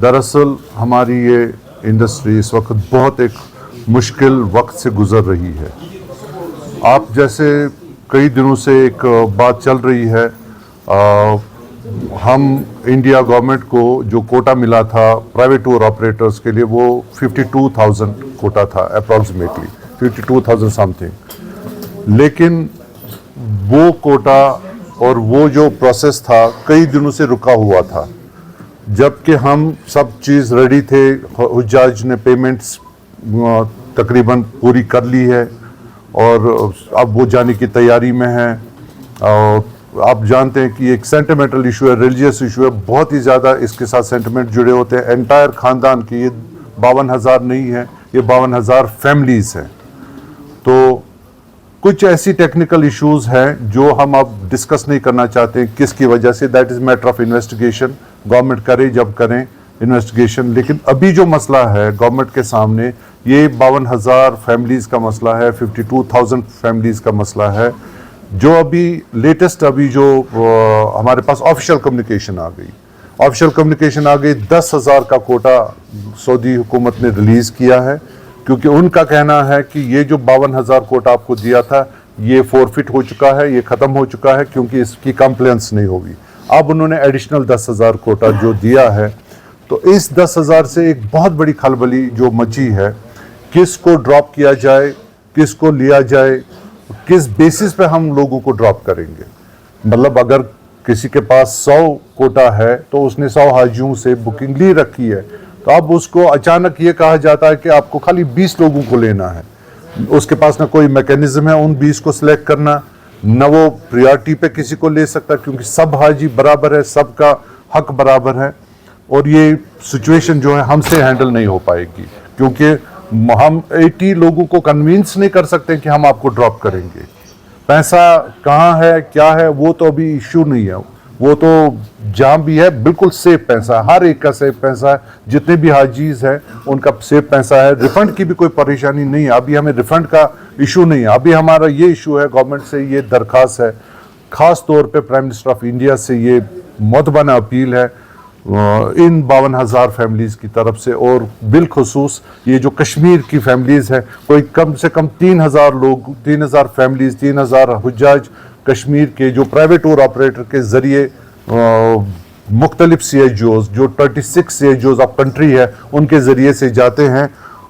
दरअसल हमारी ये इंडस्ट्री इस वक्त बहुत एक मुश्किल वक्त से गुजर रही है। आप जैसे कई दिनों से एक बात चल रही है, हम इंडिया गवर्नमेंट को जो कोटा मिला था प्राइवेट टूर ऑपरेटर्स के लिए वो 52,000 कोटा था, अप्रॉक्सीमेटली 52,000 समथिंग। लेकिन वो कोटा और वो जो प्रोसेस था कई दिनों से रुका हुआ था, जबकि हम सब चीज़ रेडी थे। हुज्जाज ने पेमेंट्स तकरीबन पूरी कर ली है और अब वो जाने की तैयारी में है। और आप जानते हैं कि एक सेंटिमेंटल इशू है, रिलीजियस इशू है, बहुत ही ज़्यादा इसके साथ सेंटिमेंट जुड़े होते हैं। एंटायर ख़ानदान की ये 52,000 नहीं है, ये 52,000 फैमिलीज़ हैं। तो कुछ ऐसी टेक्निकल इश्यूज हैं जो हम अब डिस्कस नहीं करना चाहते हैं, किसकी वजह से। That is matter of investigation, government करे जब करें इन्वेस्टिगेशन। लेकिन अभी जो मसला है गवर्नमेंट के सामने, ये 52,000 फैमिलीज़ का मसला है, 52,000 फैमिलीज़ का मसला है। जो अभी लेटेस्ट जो हमारे पास ऑफिशियल कम्युनिकेशन आ गई, 10,000 का कोटा सऊदी हुकूमत ने रिलीज़ किया है, क्योंकि उनका कहना है कि ये जो 52,000 कोटा आपको दिया था ये फोरफिट हो चुका है, ये ख़त्म हो चुका है, क्योंकि इसकी कंप्लेंट्स नहीं होगी। अब उन्होंने एडिशनल 10,000 कोटा जो दिया है, तो इस 10,000 से एक बहुत बड़ी खलबली जो मची है, किसको ड्रॉप किया जाए, किसको लिया जाए, किस बेसिस पे हम लोगों को ड्रॉप करेंगे। मतलब अगर किसी के पास 100 कोटा है तो उसने 100 हाजियों से बुकिंग ली रखी है, तो अब उसको अचानक ये कहा जाता है कि आपको खाली 20 लोगों को लेना है। उसके पास ना कोई मैकेनिज्म है उन 20 को सिलेक्ट करना, न वो प्रायोरिटी पे किसी को ले सकता, क्योंकि सब हाजी बराबर है, सबका हक बराबर है। और ये सिचुएशन जो है हमसे हैंडल नहीं हो पाएगी, क्योंकि हम 80 लोगों को कन्विंस नहीं कर सकते कि हम आपको ड्रॉप करेंगे। पैसा कहाँ है, क्या है, वो तो अभी इश्यू नहीं है। वो तो जहाँ भी है बिल्कुल सेफ पैसा, हर एक का सेफ पैसा है। जितने भी हाजीज हैं उनका सेफ पैसा है। रिफंड की भी कोई परेशानी नहीं है, अभी हमें रिफंड का इशू नहीं है। अभी हमारा ये इशू है, गवर्नमेंट से ये दरख्वास्त है, ख़ास तौर पे प्राइम मिनिस्टर ऑफ इंडिया से ये मुतबाना अपील है इन 52,000 फैमिलीज़ की तरफ से। और बिलखसूस ये जो कश्मीर की फैमिलीज़ है, कोई कम से कम 3,000 लोग, 3,000 फैमिलीज़, 3,000 हुज्जाज कश्मीर के जो प्राइवेट टूर ऑपरेटर के ज़रिए मुख्तलिफ CHOs जो 36 CHOs ऑफ कंट्री है उनके ज़रिए से जाते हैं।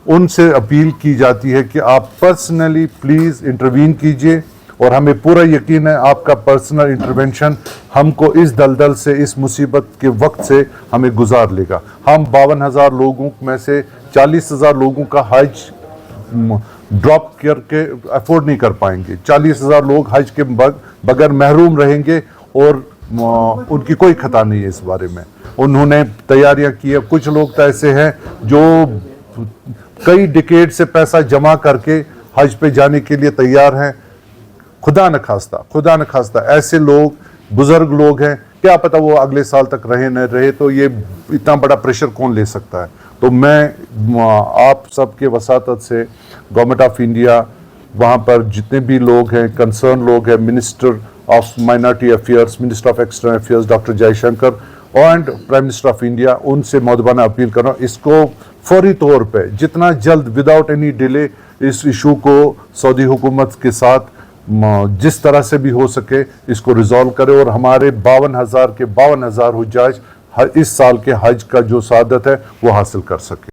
उनसे अपील की जाती है कि आप पर्सनली प्लीज़ इंटरवीन कीजिए, और हमें पूरा यकीन है आपका पर्सनल इंटरवेंशन हमको इस दलदल से, इस मुसीबत के वक्त से हमें गुजार लेगा। हम 52,000 लोगों में से 40,000 लोगों का हज ड्रॉप करके अफोर्ड नहीं कर पाएंगे। 40,000 लोग हज के बगैर महरूम रहेंगे, और उनकी कोई खता नहीं है इस बारे में। उन्होंने तैयारियां की है। कुछ लोग तो ऐसे हैं जो कई डिकेड से पैसा जमा करके हज पे जाने के लिए तैयार हैं। खुदा न खास्ता ऐसे लोग, बुजुर्ग लोग हैं, क्या पता वो अगले साल तक रहे न रहे, तो ये इतना बड़ा प्रेशर कौन ले सकता है। तो मैं आप सबके वसातत से गवर्नमेंट ऑफ इंडिया, वहाँ पर जितने भी लोग हैं, कंसर्न लोग हैं, minister of minority affairs, minister of external affairs doctor Jaishankar and prime minister of India, उनसे मुतबाना अपील कर रहा हूँ, इसको फौरी तौर पे जितना जल्द विदाउट एनी डिले इस इशू को सऊदी हुकूमत के साथ जिस तरह से भी हो सके इसको रिजॉल्व करे, और हमारे 52,000 के 52,000 हुज्जाज इस साल के हज का जो सादत है वो हासिल कर सके।